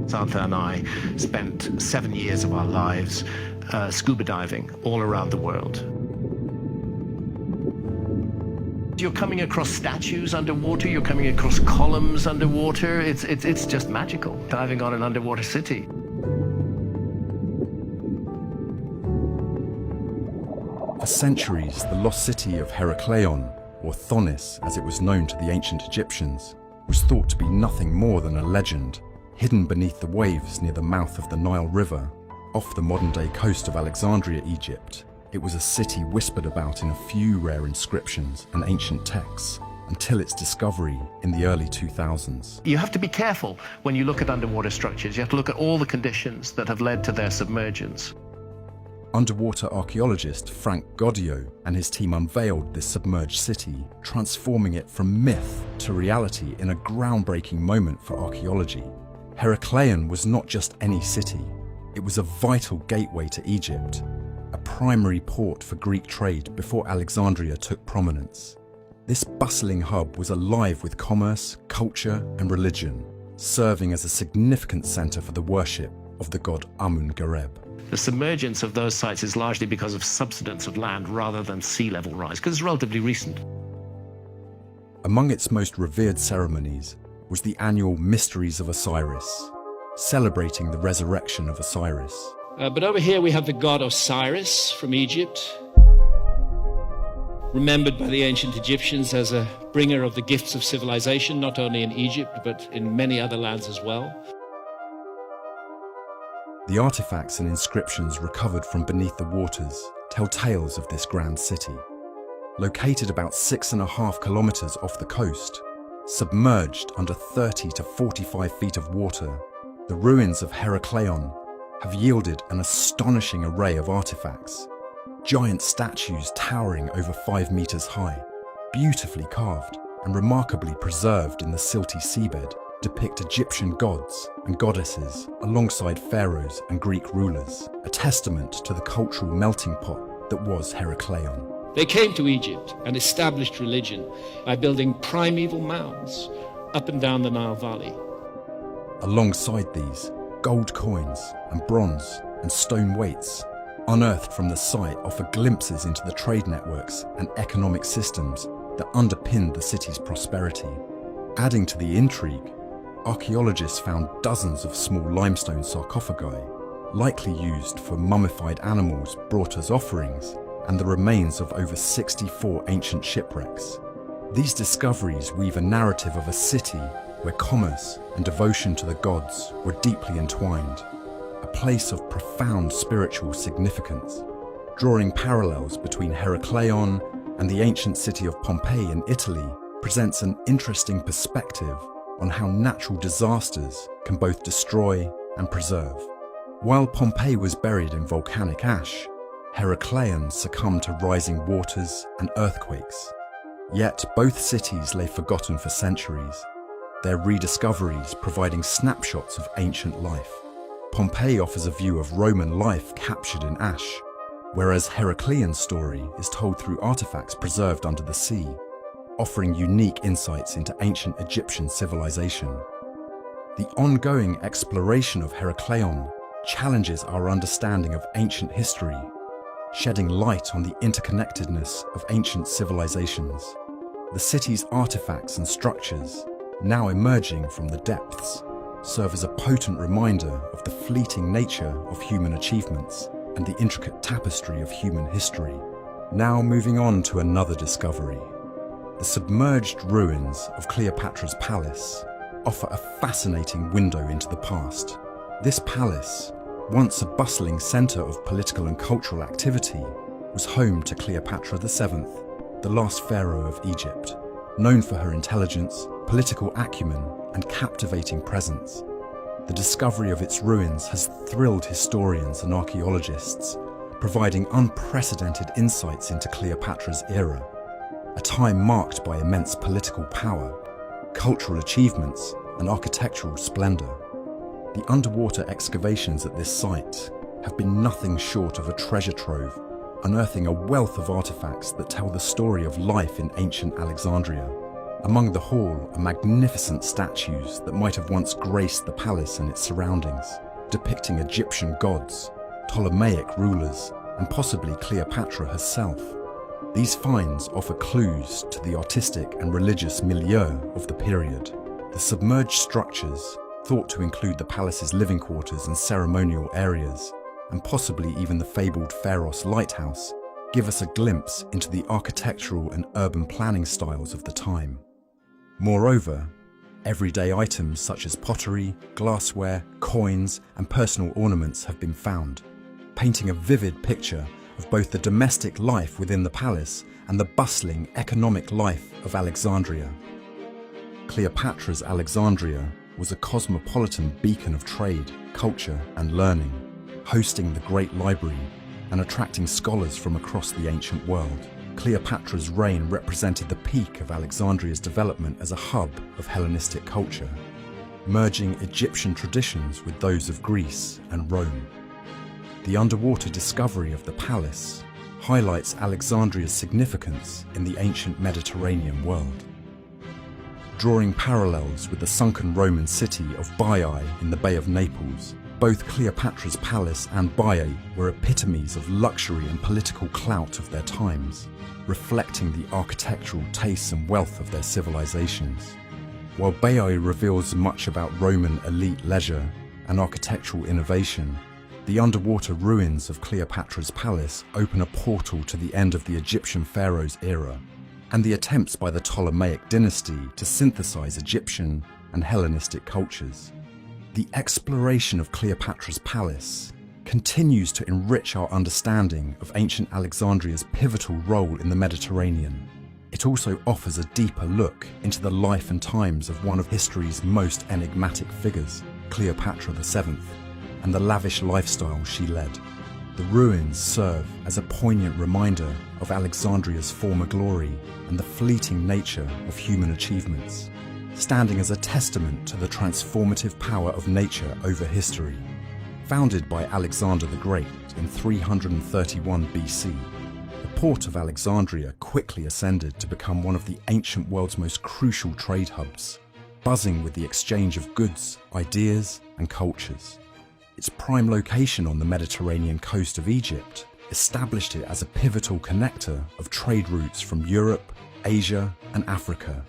Santha and I spent 7 years of our lives scuba diving all around the world. You're coming across statues underwater, you're coming across columns underwater. It's just magical, diving on an underwater city. For centuries, the lost city of Herakleion, or Thonis as it was known to the ancient Egyptians, was thought to be nothing more than a legend, hidden beneath the waves near the mouth of the Nile River, off the modern-day coast of Alexandria, Egypt. It was a city whispered about in a few rare inscriptions and ancient texts, until its discovery in the early 2000s. You have to be careful when you look at underwater structures. You have to look at all the conditions that have led to their submergence. Underwater archaeologist Frank Goddio and his team unveiled this submerged city, transforming it from myth to reality in a groundbreaking moment for archaeology. Herakleion was not just any city. It was a vital gateway to Egypt, a primary port for Greek trade before Alexandria took prominence. This bustling hub was alive with commerce, culture, and religion, serving as a significant center for the worship of the god Amun-Gareb. The submergence of those sites is largely because of subsidence of land rather than sea level rise, because it's relatively recent. Among its most revered ceremonies was the annual Mysteries of Osiris, celebrating the resurrection of Osiris. But over here we have the god Osiris from Egypt, remembered by the ancient Egyptians as a bringer of the gifts of civilization, not only in Egypt, but in many other lands as well. The artifacts and inscriptions recovered from beneath the waters tell tales of this grand city. Located about 6.5 kilometers off the coast, submerged under 30 to 45 feet of water, the ruins of Herakleion have yielded an astonishing array of artifacts. Giant statues towering over 5 meters high, beautifully carved and remarkably preserved in the silty seabed, depict Egyptian gods and goddesses alongside pharaohs and Greek rulers, a testament to the cultural melting pot that was Herakleion. They came to Egypt and established religion by building primeval mounds up and down the Nile Valley. Alongside these, gold coins and bronze and stone weights unearthed from the site offer glimpses into the trade networks and economic systems that underpinned the city's prosperity. Adding to the intrigue, archaeologists found dozens of small limestone sarcophagi, likely used for mummified animals brought as offerings, and the remains of over 64 ancient shipwrecks. These discoveries weave a narrative of a city where commerce and devotion to the gods were deeply entwined, a place of profound spiritual significance. Drawing parallels between Herakleion and the ancient city of Pompeii in Italy presents an interesting perspective on how natural disasters can both destroy and preserve. While Pompeii was buried in volcanic ash, Herakleion succumbed to rising waters and earthquakes. Yet both cities lay forgotten for centuries, their rediscoveries providing snapshots of ancient life. Pompeii offers a view of Roman life captured in ash, whereas Herakleion's story is told through artifacts preserved under the sea, offering unique insights into ancient Egyptian civilization. The ongoing exploration of Herakleion challenges our understanding of ancient history, shedding light on the interconnectedness of ancient civilizations. The city's artifacts and structures, now emerging from the depths, serve as a potent reminder of the fleeting nature of human achievements and the intricate tapestry of human history. Now moving on to another discovery. The submerged ruins of Cleopatra's palace offer a fascinating window into the past. This palace, once a bustling centre of political and cultural activity, was home to Cleopatra VII, the last pharaoh of Egypt, known for her intelligence, political acumen, and captivating presence. The discovery of its ruins has thrilled historians and archaeologists, providing unprecedented insights into Cleopatra's era, a time marked by immense political power, cultural achievements, and architectural splendour. The underwater excavations at this site have been nothing short of a treasure trove, unearthing a wealth of artefacts that tell the story of life in ancient Alexandria. Among the hall are magnificent statues that might have once graced the palace and its surroundings, depicting Egyptian gods, Ptolemaic rulers, and possibly Cleopatra herself. These finds offer clues to the artistic and religious milieu of the period. The submerged structures, thought to include the palace's living quarters and ceremonial areas, and possibly even the fabled Pharos lighthouse, give us a glimpse into the architectural and urban planning styles of the time. Moreover, everyday items such as pottery, glassware, coins, and personal ornaments have been found, painting a vivid picture of both the domestic life within the palace and the bustling economic life of Alexandria. Cleopatra's Alexandria was a cosmopolitan beacon of trade, culture, and learning, hosting the Great Library and attracting scholars from across the ancient world. Cleopatra's reign represented the peak of Alexandria's development as a hub of Hellenistic culture, merging Egyptian traditions with those of Greece and Rome. The underwater discovery of the palace highlights Alexandria's significance in the ancient Mediterranean world. Drawing parallels with the sunken Roman city of Baiae in the Bay of Naples, both Cleopatra's palace and Baiae were epitomes of luxury and political clout of their times, reflecting the architectural tastes and wealth of their civilizations. While Baiae reveals much about Roman elite leisure and architectural innovation, the underwater ruins of Cleopatra's palace open a portal to the end of the Egyptian pharaoh's era, and the attempts by the Ptolemaic dynasty to synthesize Egyptian and Hellenistic cultures. The exploration of Cleopatra's palace continues to enrich our understanding of ancient Alexandria's pivotal role in the Mediterranean. It also offers a deeper look into the life and times of one of history's most enigmatic figures, Cleopatra VII, and the lavish lifestyle she led. The ruins serve as a poignant reminder of Alexandria's former glory and the fleeting nature of human achievements, standing as a testament to the transformative power of nature over history. Founded by Alexander the Great in 331 BC, the port of Alexandria quickly ascended to become one of the ancient world's most crucial trade hubs, buzzing with the exchange of goods, ideas, and cultures. Its prime location on the Mediterranean coast of Egypt established it as a pivotal connector of trade routes from Europe, Asia, and Africa,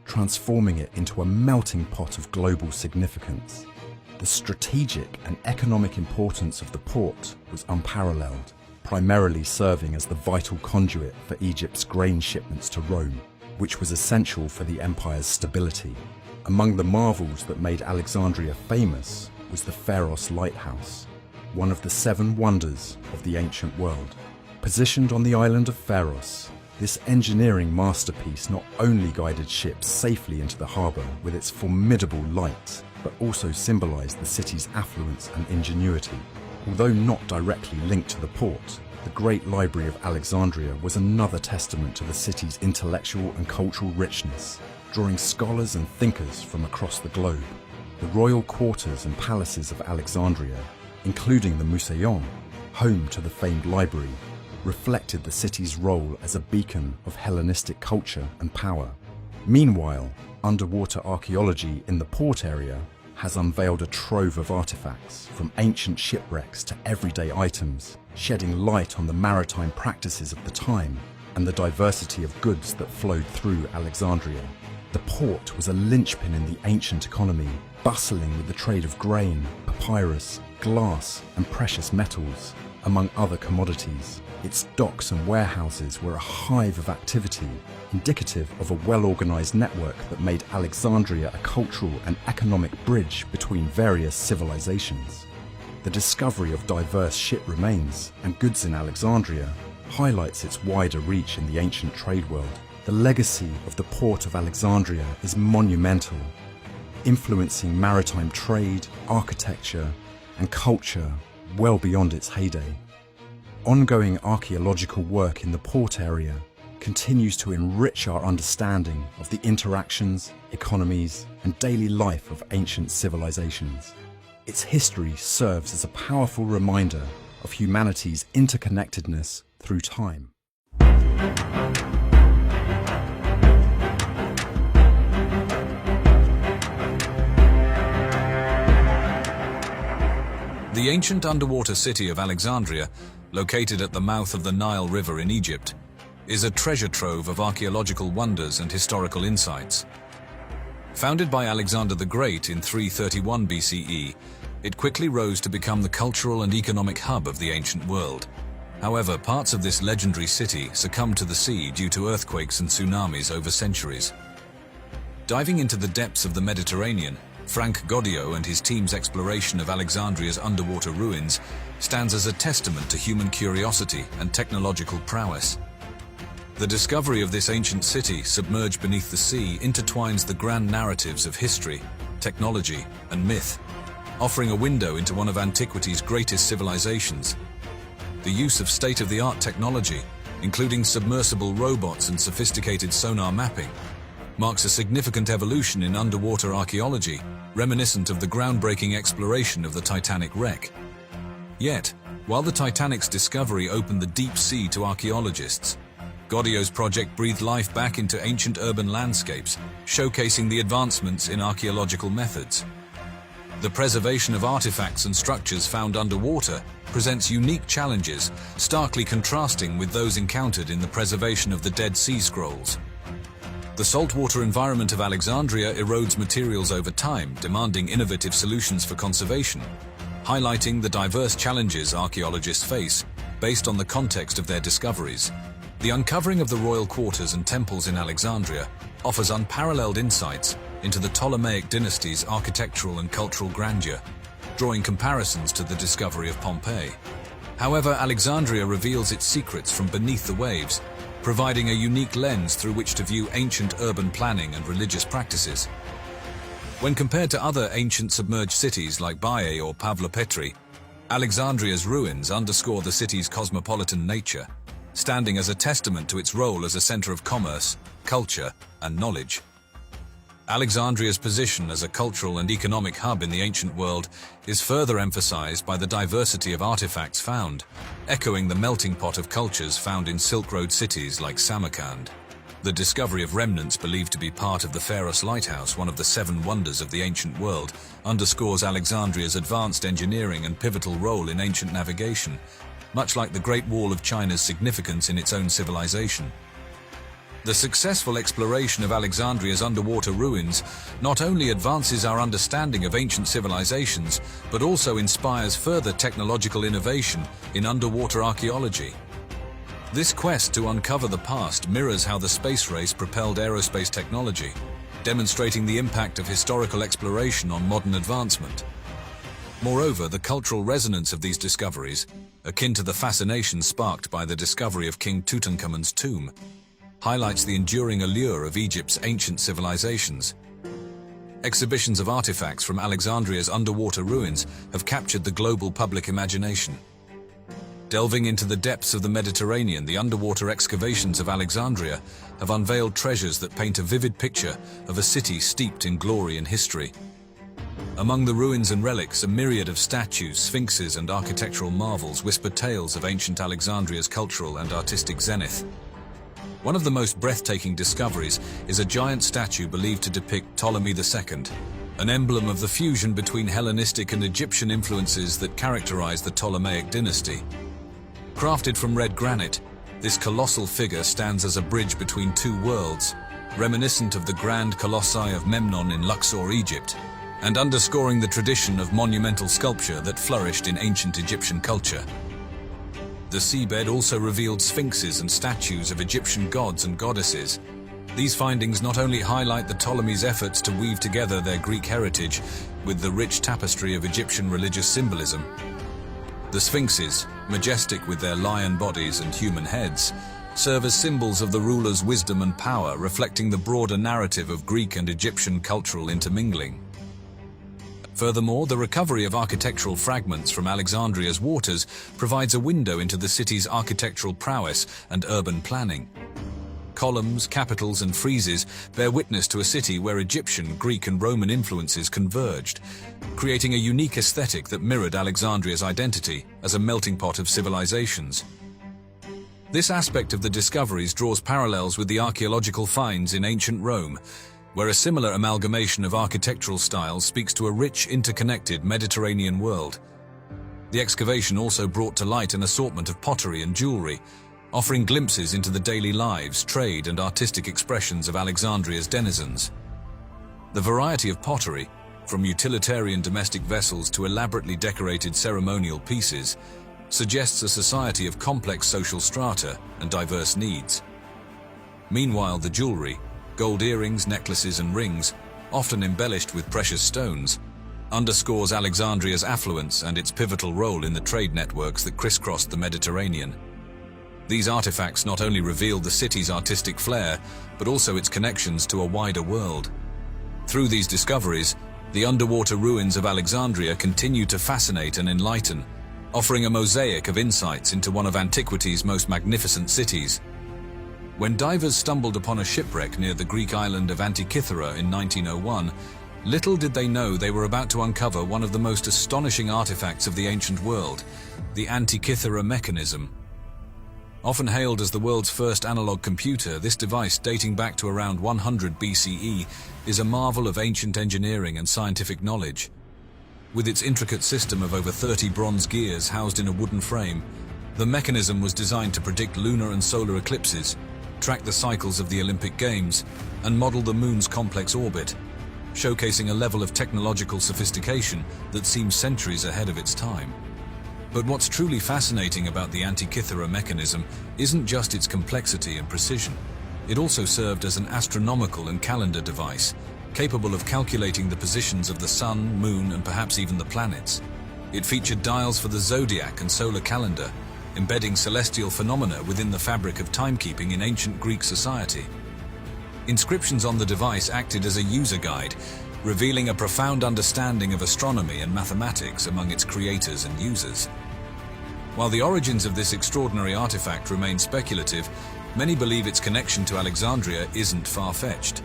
transforming it into a melting pot of global significance. The strategic and economic importance of the port was unparalleled, primarily serving as the vital conduit for Egypt's grain shipments to Rome, which was essential for the empire's stability. Among the marvels that made Alexandria famous was the Pharos lighthouse, one of the 7 wonders of the ancient world. Positioned on the island of Pharos, this engineering masterpiece not only guided ships safely into the harbour with its formidable light, but also symbolised the city's affluence and ingenuity. Although not directly linked to the port, the Great Library of Alexandria was another testament to the city's intellectual and cultural richness, drawing scholars and thinkers from across the globe. The royal quarters and palaces of Alexandria, including the Museion, home to the famed library, reflected the city's role as a beacon of Hellenistic culture and power. Meanwhile, underwater archaeology in the port area has unveiled a trove of artifacts, from ancient shipwrecks to everyday items, shedding light on the maritime practices of the time and the diversity of goods that flowed through Alexandria. The port was a linchpin in the ancient economy, bustling with the trade of grain, papyrus, glass, and precious metals, among other commodities. Its docks and warehouses were a hive of activity, indicative of a well-organized network that made Alexandria a cultural and economic bridge between various civilizations. The discovery of diverse ship remains and goods in Alexandria highlights its wider reach in the ancient trade world. The legacy of the port of Alexandria is monumental, influencing maritime trade, architecture, and culture well beyond its heyday. Ongoing archaeological work in the port area continues to enrich our understanding of the interactions, economies, and daily life of ancient civilizations. Its history serves as a powerful reminder of humanity's interconnectedness through time. The ancient underwater city of Alexandria, located at the mouth of the Nile River in Egypt, is a treasure trove of archaeological wonders and historical insights. Founded by Alexander the Great in 331 BCE, it quickly rose to become the cultural and economic hub of the ancient world. However, parts of this legendary city succumbed to the sea due to earthquakes and tsunamis over centuries. Diving into the depths of the Mediterranean, Frank Goddio and his team's exploration of Alexandria's underwater ruins stands as a testament to human curiosity and technological prowess. The discovery of this ancient city submerged beneath the sea intertwines the grand narratives of history, technology, and myth, offering a window into one of antiquity's greatest civilizations. The use of state-of-the-art technology, including submersible robots and sophisticated sonar mapping, marks a significant evolution in underwater archaeology, reminiscent of the groundbreaking exploration of the Titanic wreck. Yet, while the Titanic's discovery opened the deep sea to archaeologists, Goddio's project breathed life back into ancient urban landscapes, showcasing the advancements in archaeological methods. The preservation of artifacts and structures found underwater presents unique challenges, starkly contrasting with those encountered in the preservation of the Dead Sea Scrolls. The saltwater environment of Alexandria erodes materials over time, demanding innovative solutions for conservation, highlighting the diverse challenges archaeologists face based on the context of their discoveries. The uncovering of the royal quarters and temples in Alexandria offers unparalleled insights into the Ptolemaic dynasty's architectural and cultural grandeur, drawing comparisons to the discovery of Pompeii. However, Alexandria reveals its secrets from beneath the waves, providing a unique lens through which to view ancient urban planning and religious practices. When compared to other ancient submerged cities like Baiae or Pavlopetri, Alexandria's ruins underscore the city's cosmopolitan nature, standing as a testament to its role as a center of commerce, culture, and knowledge. Alexandria's position as a cultural and economic hub in the ancient world is further emphasized by the diversity of artifacts found, echoing the melting pot of cultures found in Silk Road cities like Samarkand. The discovery of remnants believed to be part of the Pharos Lighthouse, one of the 7 wonders of the ancient world, underscores Alexandria's advanced engineering and pivotal role in ancient navigation, much like the Great Wall of China's significance in its own civilization. The successful exploration of Alexandria's underwater ruins not only advances our understanding of ancient civilizations, but also inspires further technological innovation in underwater archaeology. This quest to uncover the past mirrors how the space race propelled aerospace technology, demonstrating the impact of historical exploration on modern advancement. Moreover, the cultural resonance of these discoveries, akin to the fascination sparked by the discovery of King Tutankhamun's tomb, highlights the enduring allure of Egypt's ancient civilizations. Exhibitions of artifacts from Alexandria's underwater ruins have captured the global public imagination. Delving into the depths of the Mediterranean, the underwater excavations of Alexandria have unveiled treasures that paint a vivid picture of a city steeped in glory and history. Among the ruins and relics, a myriad of statues, sphinxes, and architectural marvels whisper tales of ancient Alexandria's cultural and artistic zenith. One of the most breathtaking discoveries is a giant statue believed to depict Ptolemy II, an emblem of the fusion between Hellenistic and Egyptian influences that characterize the Ptolemaic dynasty. Crafted from red granite, this colossal figure stands as a bridge between 2 worlds, reminiscent of the grand colossi of Memnon in Luxor, Egypt, and underscoring the tradition of monumental sculpture that flourished in ancient Egyptian culture. The seabed also revealed sphinxes and statues of Egyptian gods and goddesses. These findings not only highlight the Ptolemies' efforts to weave together their Greek heritage with the rich tapestry of Egyptian religious symbolism. The sphinxes, majestic with their lion bodies and human heads, serve as symbols of the ruler's wisdom and power, reflecting the broader narrative of Greek and Egyptian cultural intermingling. Furthermore, the recovery of architectural fragments from Alexandria's waters provides a window into the city's architectural prowess and urban planning. Columns, capitals, and friezes bear witness to a city where Egyptian, Greek, and Roman influences converged, creating a unique aesthetic that mirrored Alexandria's identity as a melting pot of civilizations. This aspect of the discoveries draws parallels with the archaeological finds in ancient Rome, where a similar amalgamation of architectural styles speaks to a rich, interconnected Mediterranean world. The excavation also brought to light an assortment of pottery and jewelry, offering glimpses into the daily lives, trade, and artistic expressions of Alexandria's denizens. The variety of pottery, from utilitarian domestic vessels to elaborately decorated ceremonial pieces, suggests a society of complex social strata and diverse needs. Meanwhile, the jewelry, gold earrings, necklaces, and rings, often embellished with precious stones, underscores Alexandria's affluence and its pivotal role in the trade networks that crisscrossed the Mediterranean. These artifacts not only revealed the city's artistic flair, but also its connections to a wider world. Through these discoveries, the underwater ruins of Alexandria continue to fascinate and enlighten, offering a mosaic of insights into one of antiquity's most magnificent cities. When divers stumbled upon a shipwreck near the Greek island of Antikythera in 1901, little did they know they were about to uncover one of the most astonishing artifacts of the ancient world, the Antikythera mechanism. Often hailed as the world's first analog computer, this device, dating back to around 100 BCE, is a marvel of ancient engineering and scientific knowledge. With its intricate system of over 30 bronze gears housed in a wooden frame, the mechanism was designed to predict lunar and solar eclipses, track the cycles of the Olympic Games, and model the moon's complex orbit, showcasing a level of technological sophistication that seems centuries ahead of its time. But what's truly fascinating about the Antikythera mechanism isn't just its complexity and precision. It also served as an astronomical and calendar device, capable of calculating the positions of the sun, moon, and perhaps even the planets. It featured dials for the zodiac and solar calendar, embedding celestial phenomena within the fabric of timekeeping in ancient Greek society. Inscriptions on the device acted as a user guide, revealing a profound understanding of astronomy and mathematics among its creators and users. While the origins of this extraordinary artifact remain speculative, many believe its connection to Alexandria isn't far-fetched.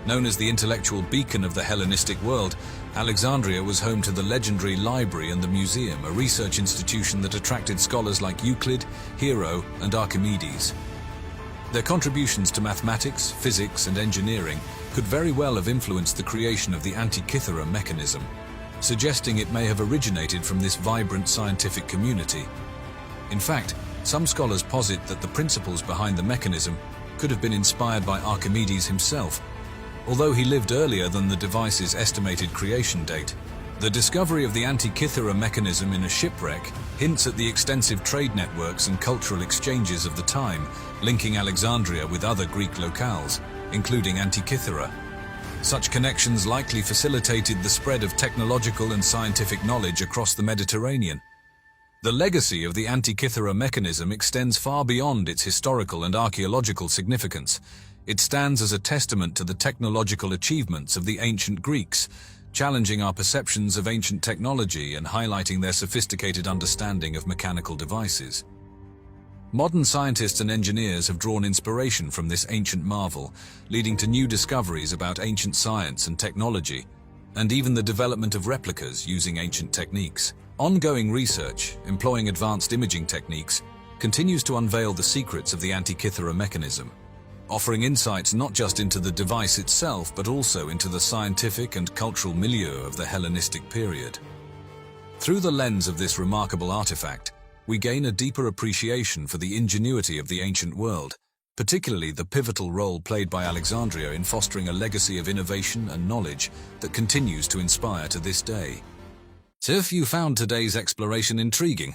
Known as the intellectual beacon of the Hellenistic world, Alexandria was home to the legendary library and the museum, a research institution that attracted scholars like Euclid, Hero, and Archimedes. Their contributions to mathematics, physics, and engineering could very well have influenced the creation of the Antikythera mechanism, suggesting it may have originated from this vibrant scientific community. In fact, some scholars posit that the principles behind the mechanism could have been inspired by Archimedes himself, although he lived earlier than the device's estimated creation date. The discovery of the Antikythera mechanism in a shipwreck hints at the extensive trade networks and cultural exchanges of the time, linking Alexandria with other Greek locales, including Antikythera. Such connections likely facilitated the spread of technological and scientific knowledge across the Mediterranean. The legacy of the Antikythera mechanism extends far beyond its historical and archaeological significance. It stands as a testament to the technological achievements of the ancient Greeks, challenging our perceptions of ancient technology and highlighting their sophisticated understanding of mechanical devices. Modern scientists and engineers have drawn inspiration from this ancient marvel, leading to new discoveries about ancient science and technology, and even the development of replicas using ancient techniques. Ongoing research, employing advanced imaging techniques, continues to unveil the secrets of the Antikythera mechanism, offering insights not just into the device itself, but also into the scientific and cultural milieu of the Hellenistic period. Through the lens of this remarkable artifact, we gain a deeper appreciation for the ingenuity of the ancient world, particularly the pivotal role played by Alexandria in fostering a legacy of innovation and knowledge that continues to inspire to this day. So if you found today's exploration intriguing,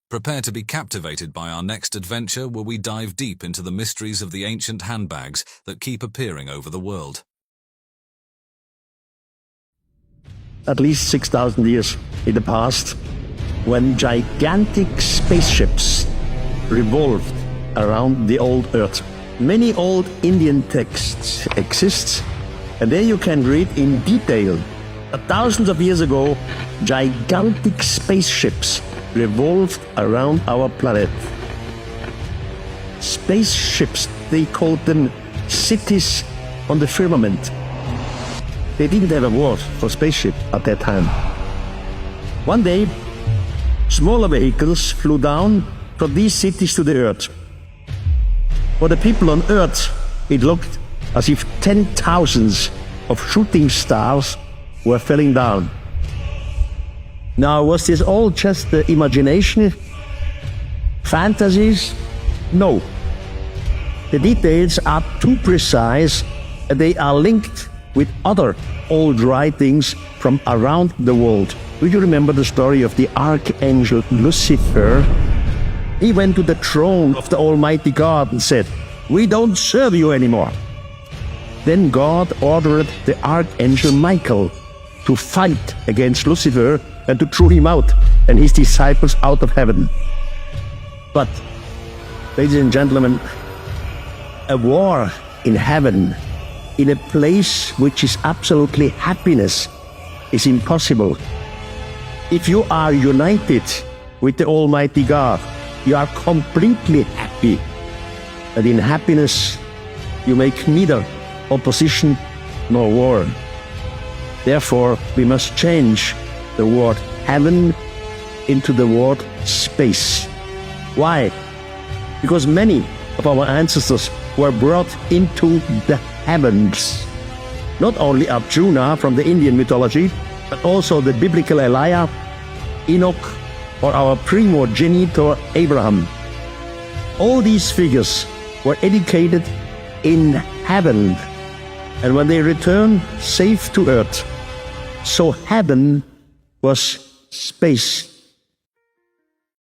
prepare to be captivated by our next adventure where we dive deep into the mysteries of the ancient handbags that keep appearing over the world. At least 6,000 years in the past, when gigantic spaceships revolved around the old Earth. Many old Indian texts exist, and there you can read in detail that thousands of years ago, gigantic spaceships revolved around our planet. Spaceships, they called them cities on the firmament. They didn't have a word for spaceship at that time. One day, smaller vehicles flew down from these cities to the Earth. For the people on Earth, it looked as if 10,000s of shooting stars were falling down. Now, was this all just imagination? Fantasies? No. The details are too precise. They are linked with other old writings from around the world. Do you remember the story of the Archangel Lucifer? He went to the throne of the Almighty God and said, "We don't serve you anymore." Then God ordered the Archangel Michael to fight against Lucifer and to throw him out and his disciples out of heaven. But, ladies and gentlemen, a war in heaven, in a place which is absolutely happiness, is impossible. If you are united with the Almighty God, you are completely happy. And in happiness, you make neither opposition nor war. Therefore, we must change the word heaven into the word space. Why? Because many of our ancestors were brought into the heavens. Not only Arjuna from the Indian mythology, but also the biblical Elijah, Enoch, or our primogenitor Abraham. All these figures were educated in heaven, and when they returned safe to earth, so heaven was space.